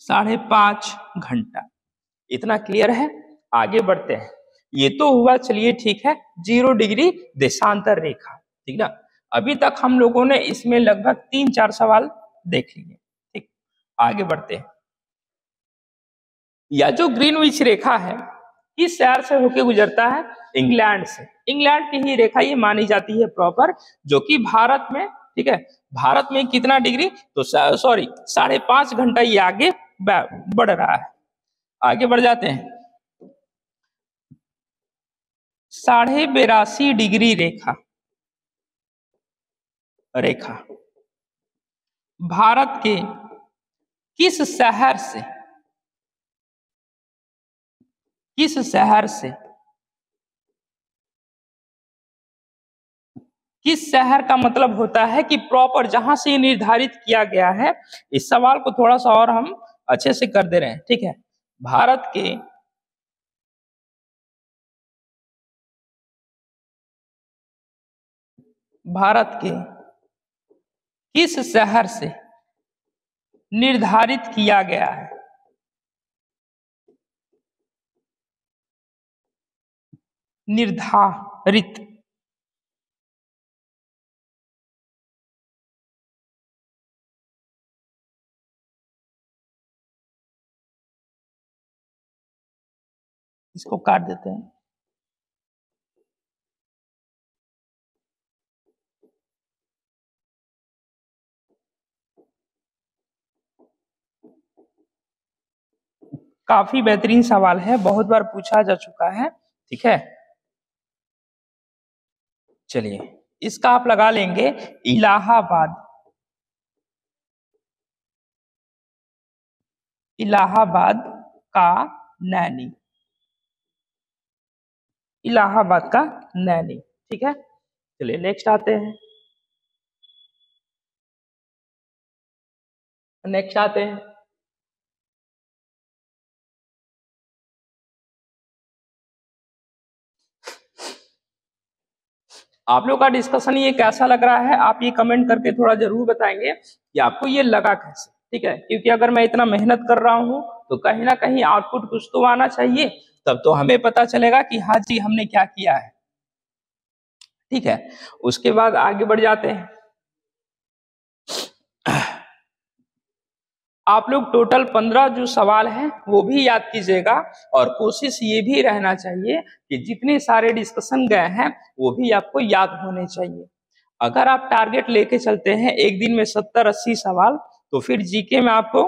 5.5 घंटा। इतना क्लियर है? आगे बढ़ते हैं। ये तो हुआ, चलिए ठीक है, 0 डिग्री देशांतर रेखा। ठीक ना? अभी तक हम लोगों ने इसमें लगभग 3-4 सवाल देख लिए। ठीक, आगे बढ़ते हैं। या जो ग्रीनविच रेखा है, किस शहर से होके गुजरता है? इंग्लैंड से। इंग्लैंड की ही रेखा ये मानी जाती है प्रॉपर, जो कि भारत में, ठीक है, भारत में कितना डिग्री? तो सॉरी, 5.5 घंटा ये आगे बढ़ रहा है। आगे बढ़ जाते हैं। 82.5 डिग्री रेखा भारत के किस शहर से, किस शहर का मतलब होता है कि प्रॉपर जहां से निर्धारित किया गया है। इस सवाल को थोड़ा सा और हम अच्छे से कर दे रहे हैं। ठीक है, भारत के किस शहर से निर्धारित किया गया है? निर्धारित, इसको काट देते हैं। काफी बेहतरीन सवाल है, बहुत बार पूछा जा चुका है। ठीक है, चलिए इसका आप लगा लेंगे इलाहाबाद का नैनी। इलाहाबाद का नैनी। ठीक है, चलिए नेक्स्ट आते हैं। नेक्स्ट आते हैं, आप लोग का डिस्कशन ये कैसा लग रहा है, आप ये कमेंट करके थोड़ा जरूर बताएंगे कि आपको ये लगा कैसे। ठीक है, क्योंकि अगर मैं इतना मेहनत कर रहा हूँ तो कहीं ना कहीं आउटपुट कुछ तो आना चाहिए, तब तो हमें पता चलेगा कि हाँ जी हमने क्या किया है। ठीक है, उसके बाद आगे बढ़ जाते हैं। आप लोग टोटल 15 जो सवाल हैं वो भी याद कीजिएगा, और कोशिश ये भी रहना चाहिए कि जितने सारे डिस्कशन गए हैं वो भी आपको याद होने चाहिए। अगर आप टारगेट लेके चलते हैं एक दिन में 70-80 सवाल, तो फिर जीके में आपको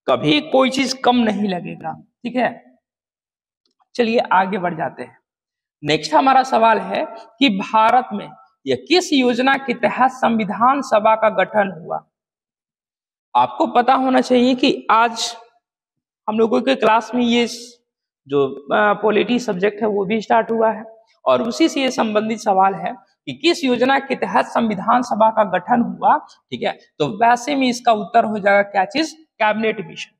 कभी कोई चीज कम नहीं लगेगा। ठीक है, चलिए आगे बढ़ जाते हैं। नेक्स्ट हमारा सवाल है कि भारत में यह किस योजना के तहत संविधान सभा का गठन हुआ। आपको पता होना चाहिए कि आज हम लोगों के क्लास में ये जो पॉलिटी सब्जेक्ट है वो भी स्टार्ट हुआ है, और उसी से ये संबंधित सवाल है कि किस योजना के तहत संविधान सभा का गठन हुआ। ठीक है, तो वैसे में इसका उत्तर हो जाएगा क्या चीज, कैबिनेट मिशन।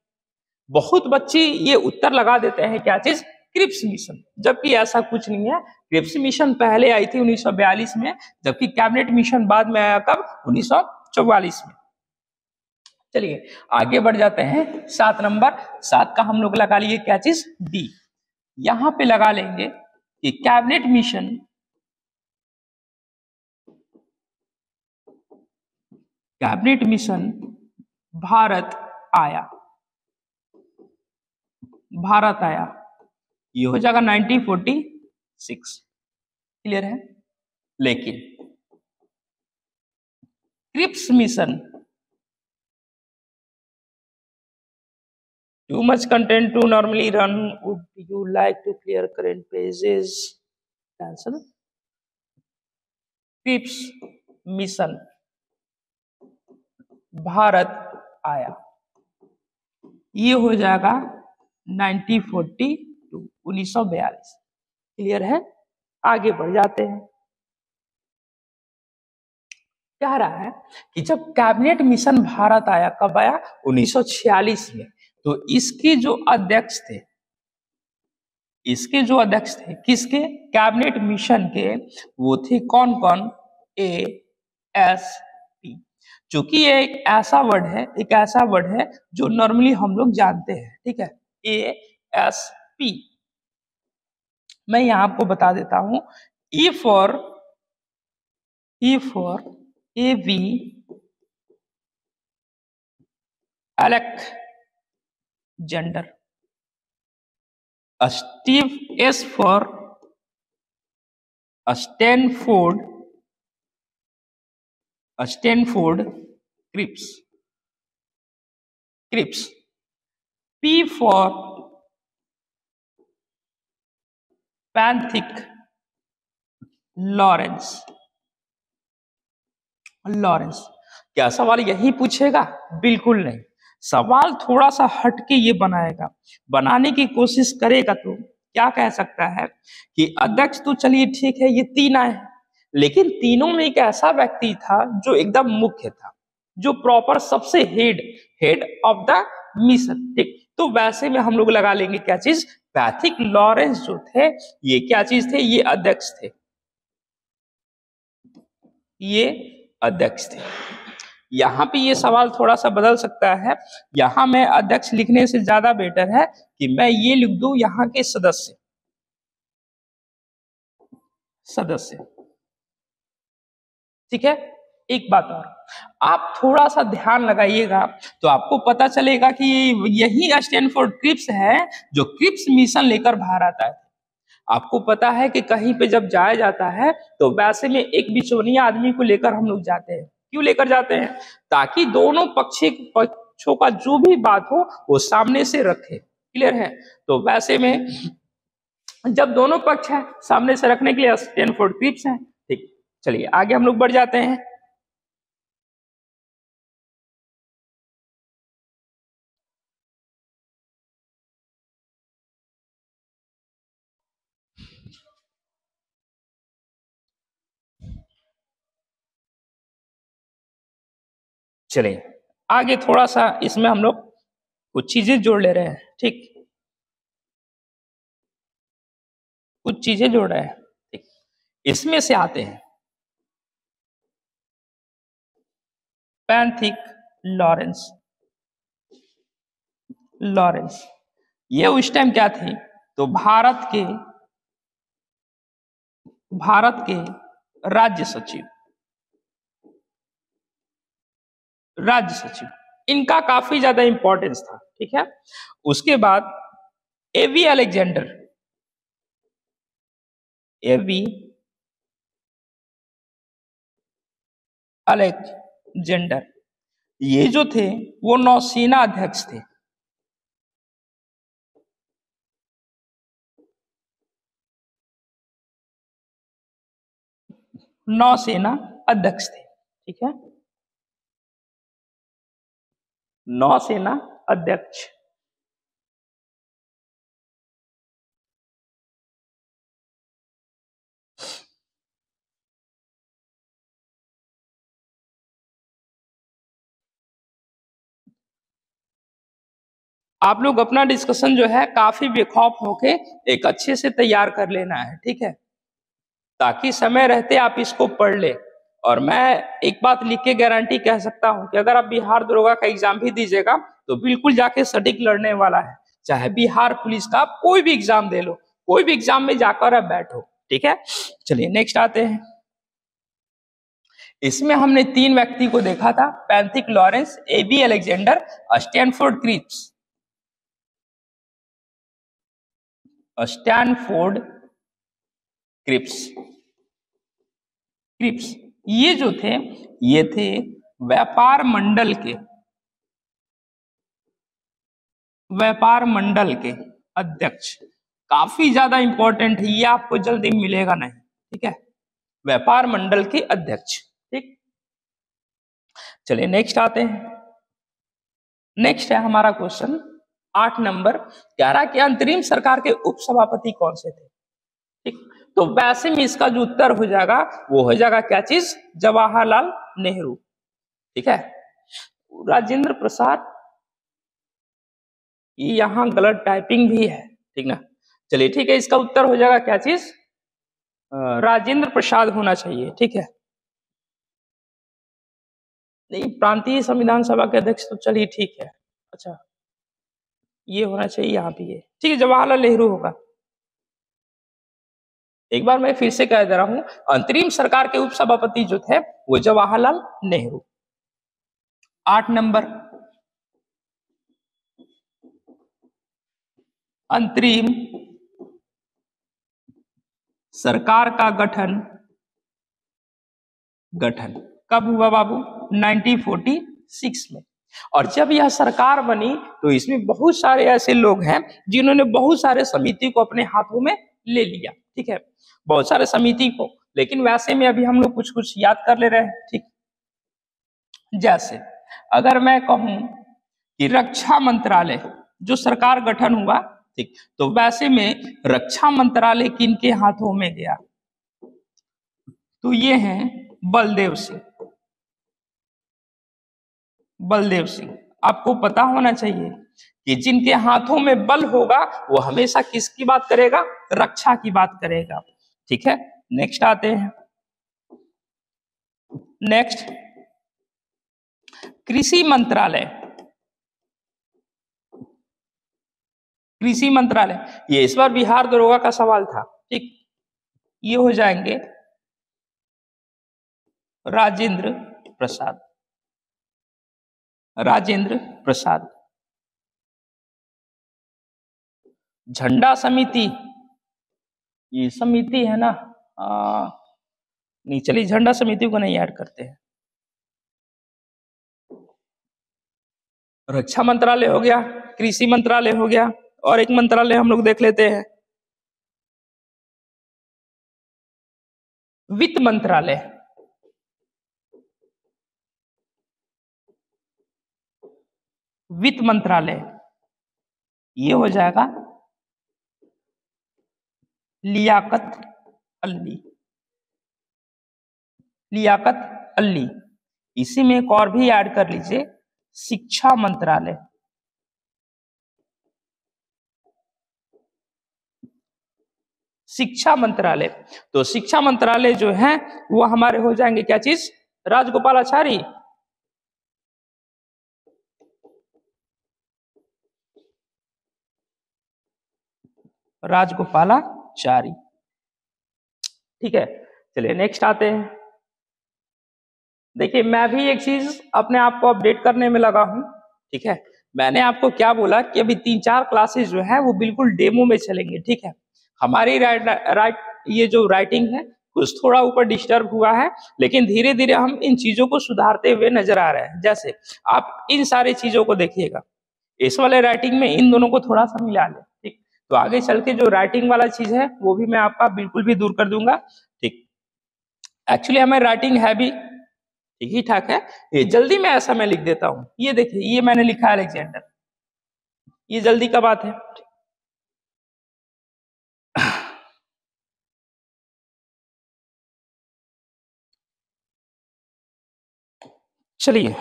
बहुत बच्चे ये उत्तर लगा देते हैं क्या चीज, क्रिप्स मिशन, जबकि ऐसा कुछ नहीं है। क्रिप्स मिशन पहले आई थी 1942 में, जबकि कैबिनेट मिशन बाद में आया कब, 1944 में। चलिए आगे बढ़ जाते हैं। 7 नंबर, 7 का हम लोग लगा लिए क्या चीज, डी। यहां पे लगा लेंगे कि कैबिनेट मिशन भारत आया, भारत आया, ये हो जाएगा 1946। क्लियर है। लेकिन Cripps mission, too much content to normally run, would you like to clear current pages, cancel। Cripps mission Bharat आया, ये हो जाएगा 1942। क्लियर है, आगे बढ़ जाते हैं। कह रहा है कि जब कैबिनेट मिशन भारत आया, कब आया, 1946 में, तो इसके जो अध्यक्ष थे, किसके, कैबिनेट मिशन के, वो थे कौन कौन, ASP। चूंकि ये एक ऐसा वर्ड है जो नॉर्मली हम लोग जानते हैं। ठीक है, ASP। मैं यहां आपको बता देता हूं, E for AV Alexander, Steve, S for Stanford Cripps, P for Pethick Lawrence. क्या सवाल यही पूछेगा, बिल्कुल नहीं। सवाल थोड़ा सा हटके ये बनाने की कोशिश करेगा तो क्या कह सकता है कि अध्यक्ष तो चलिए ठीक है, ये 3 आए, लेकिन तीनों में एक ऐसा व्यक्ति था जो एकदम मुख्य था, जो प्रॉपर सबसे हेड ऑफ द मिशन। ठीक, तो वैसे में हम लोग लगा लेंगे क्या चीज, पैथिक लॉरेंस जो थे, ये क्या चीज थे, ये अध्यक्ष थे, ये अध्यक्ष थे। यहाँ पे ये सवाल थोड़ा सा बदल सकता है, यहाँ मैं अध्यक्ष लिखने से ज्यादा बेटर है कि मैं ये लिख दूं यहाँ के सदस्य। ठीक है, एक बात और, आप थोड़ा सा ध्यान लगाइएगा तो आपको पता चलेगा कि यही स्टैनफोर्ड क्रिप्स है जो क्रिप्स मिशन लेकर भारत आए। आपको पता है कि कहीं पे जब जाया जाता है तो वैसे में एक बिचौलिया आदमी को लेकर हम लोग जाते हैं। क्यों लेकर जाते हैं, ताकि दोनों पक्षों का जो भी बात हो वो सामने से रखे। क्लियर है, तो वैसे में जब दोनों पक्ष है सामने से रखने के लिए स्टैनफोर्ड क्रिप्स है। ठीक, चलिए आगे हम लोग बढ़ जाते हैं। चलिए आगे थोड़ा सा इसमें हम लोग कुछ चीजें जोड़ ले रहे हैं, ठीक, कुछ चीजें जोड़ रहे हैं, ठीक। इसमें से आते हैं पैंथिक लॉरेंस। लॉरेंस ये उस टाइम क्या थे, तो भारत के राज्य सचिव, इनका काफी ज्यादा इंपॉर्टेंस था, ठीक है। उसके बाद एवी अलेक्जेंडर, एवी अलेक्जेंडर ये जो थे वो नौसेना अध्यक्ष थे, नौसेना अध्यक्ष थे, ठीक है, नौसेना अध्यक्ष। आप लोग अपना डिस्कशन जो है काफी बेखौफ होके एक अच्छे से तैयार कर लेना है, ठीक है, ताकि समय रहते आप इसको पढ़ ले। और मैं एक बात लिख के गारंटी कह सकता हूं कि अगर आप बिहार दरोगा का एग्जाम भी दीजिएगा तो बिल्कुल जाके सटीक लड़ने वाला है, चाहे बिहार पुलिस का आप कोई भी एग्जाम दे लो, कोई भी एग्जाम में जाकर आप बैठो, ठीक है। चलिए नेक्स्ट आते हैं। इसमें हमने 3 व्यक्ति को देखा था, Pethick Lawrence, AB Alexander, Stanford Cripps. Stanford Cripps, ये जो थे ये थे व्यापार मंडल के अध्यक्ष। काफी ज्यादा इंपॉर्टेंट है, ये आपको जल्दी मिलेगा नहीं, ठीक है, व्यापार मंडल के अध्यक्ष, ठीक। चलिए नेक्स्ट आते हैं। नेक्स्ट है हमारा क्वेश्चन 8 नंबर, कह रहा कि अंतरिम सरकार के उपसभापति कौन से थे, ठीक। तो वैसे में इसका जो उत्तर हो जाएगा वो हो जाएगा क्या चीज, जवाहरलाल नेहरू, ठीक है। राजेंद्र प्रसाद, ये यहां गलत टाइपिंग भी है, ठीक ना। चलिए ठीक है, इसका उत्तर हो जाएगा क्या चीज, राजेंद्र प्रसाद होना चाहिए, ठीक है। नहीं, प्रांतीय संविधान सभा के अध्यक्ष तो चलिए ठीक है, अच्छा ये होना चाहिए यहाँ पे, ये ठीक है, जवाहरलाल नेहरू होगा। एक बार मैं फिर से कह दे रहा हूं, अंतरिम सरकार के उपसभापति जो थे वो जवाहरलाल नेहरू। 8 नंबर, अंतरिम सरकार का गठन कब हुआ बाबू, 1946 में। और जब यह सरकार बनी तो इसमें बहुत सारे ऐसे लोग हैं जिन्होंने बहुत सारे समिति को अपने हाथों में ले लिया, ठीक है, बहुत सारे समिति को। लेकिन वैसे में अभी हम लोग कुछ कुछ याद कर ले रहे हैं, ठीक। जैसे अगर मैं कहूं कि रक्षा मंत्रालय जो सरकार गठन हुआ, ठीक, तो वैसे में रक्षा मंत्रालय किनके हाथों में गया, तो ये हैं बलदेव सिंह। आपको पता होना चाहिए कि जिनके हाथों में बल होगा वो हमेशा किसकी बात करेगा, रक्षा की बात करेगा, ठीक है। नेक्स्ट आते हैं। नेक्स्ट, कृषि मंत्रालय, ये इस बार बिहार दरोगा का सवाल था, ठीक। ये हो जाएंगे राजेंद्र प्रसाद। झंडा समिति, ये समिति है ना, नहीं चलिए झंडा समिति को नहीं ऐड करते हैं। रक्षा मंत्रालय हो गया, कृषि मंत्रालय हो गया, और एक मंत्रालय हम लोग देख लेते हैं, वित्त मंत्रालय, ये हो जाएगा लियाकत अली। इसी में एक और भी ऐड कर लीजिए, शिक्षा मंत्रालय। शिक्षा मंत्रालय, तो शिक्षा मंत्रालय जो है वो हमारे हो जाएंगे क्या चीज, राजगोपालाचारी। राजगोपालाचारी, ठीक है। चलिए नेक्स्ट आते हैं। देखिए मैं भी एक चीज अपने आप को अपडेट करने में लगा हूं, ठीक है। मैंने आपको क्या बोला कि अभी 3-4 क्लासेस जो है वो बिल्कुल डेमो में चलेंगे, ठीक है। हमारी ये जो राइटिंग है कुछ थोड़ा ऊपर डिस्टर्ब हुआ है, लेकिन धीरे धीरे हम इन चीजों को सुधारते हुए नजर आ रहे हैं। जैसे आप इन सारी चीजों को देखिएगा, इस वाले राइटिंग में इन दोनों को थोड़ा सा मिला ले, ठीक। तो आगे चल के जो राइटिंग वाला चीज है वो भी मैं आपका बिल्कुल भी दूर कर दूंगा, ठीक। एक्चुअली हमारी राइटिंग है भी ठीक ही ठाक है, ये जल्दी में ऐसा मैं लिख देता हूं। ये देखिए ये मैंने लिखा है अलेक्जेंडर, ये जल्दी का बात है। चलिए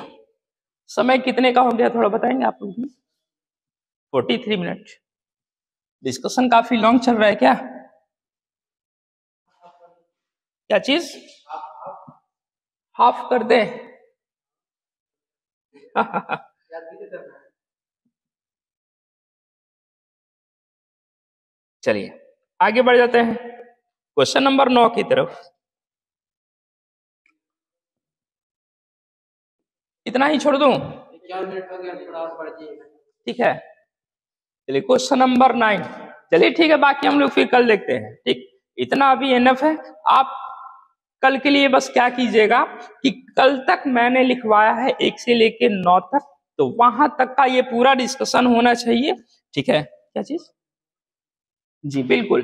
समय कितने का हो गया थोड़ा बताएंगे आप लोग भी। 43 मिनट। डिस्कशन काफी लॉन्ग चल रहा है क्या, क्या चीज हाफ कर दे। चलिए आगे बढ़ जाते हैं क्वेश्चन नंबर 9 की तरफ। इतना ही छोड़ दूं, ठीक है। चलिए क्वेश्चन नंबर 9, चलिए ठीक है, बाकी हम लोग फिर कल देखते हैं, ठीक। इतना अभी एनफ है। आप कल के लिए बस क्या कीजिएगा कि कल तक मैंने लिखवाया है 1 से लेके 9 तक, तो वहां तक का ये पूरा डिस्कशन होना चाहिए, ठीक है। क्या चीज, जी बिल्कुल,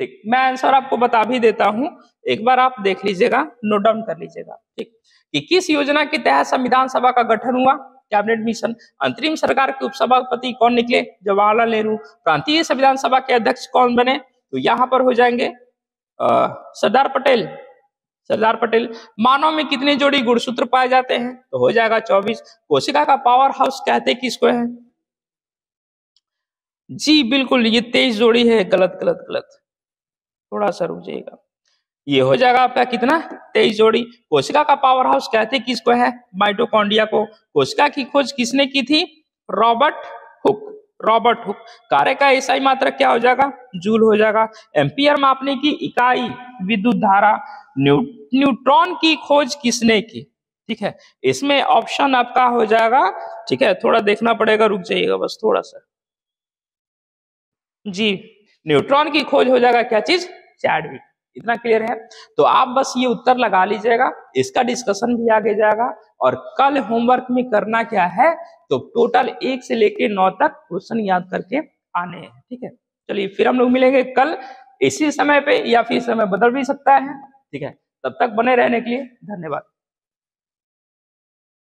ठीक। मैं आंसर आपको बता भी देता हूं, एक बार आप देख लीजिएगा, नोट डाउन कर लीजिएगा, ठीक। कि किस योजना के तहत संविधान सभा का गठन हुआ, कैबिनेट मिशन। अंतरिम सरकार के उपसभापति कौन निकले, जवाहरलाल नेहरू। प्रांतीय संविधान सभा के अध्यक्ष कौन बने, तो यहाँ पर हो जाएंगे सरदार पटेल, सरदार पटेल। मानव में कितने जोड़ी गुणसूत्र पाए जाते हैं, तो हो जाएगा 24। कोशिका का पावर हाउस कहते किसको है, जी बिल्कुल ये 23 जोड़ी है। गलत गलत गलत, थोड़ा सा रुक जाइएगा, ये हो जाएगा आपका कितना, 23 जोड़ी। कोशिका का पावर हाउस कहते किसको है, माइटोकॉन्ड्रिया को। कोशिका की खोज किसने की थी, रॉबर्ट हुक, रॉबर्ट हुक। कार्य का एसआई मात्रक क्या हो जाएगा, जूल हो जाएगा। एम्पियर मापने की इकाई विद्युत धारा। न्यूट्रॉन की खोज किसने की, ठीक है। इसमें ऑप्शन आपका हो जाएगा, ठीक है, थोड़ा देखना पड़ेगा, रुक जाइएगा बस थोड़ा सा। जी न्यूट्रॉन की खोज हो जाएगा क्या चीज, चैडविक। इतना क्लियर है, तो आप बस ये उत्तर लगा लीजिएगा, इसका डिस्कशन भी आगे जाएगा। और कल होमवर्क में करना क्या है, तो टोटल 1 से लेके 9 तक क्वेश्चन याद करके आने हैं, ठीक है। चलिए फिर हम लोग मिलेंगे कल इसी समय पे, या फिर समय बदल भी सकता है, ठीक है। तब तक बने रहने के लिए धन्यवाद।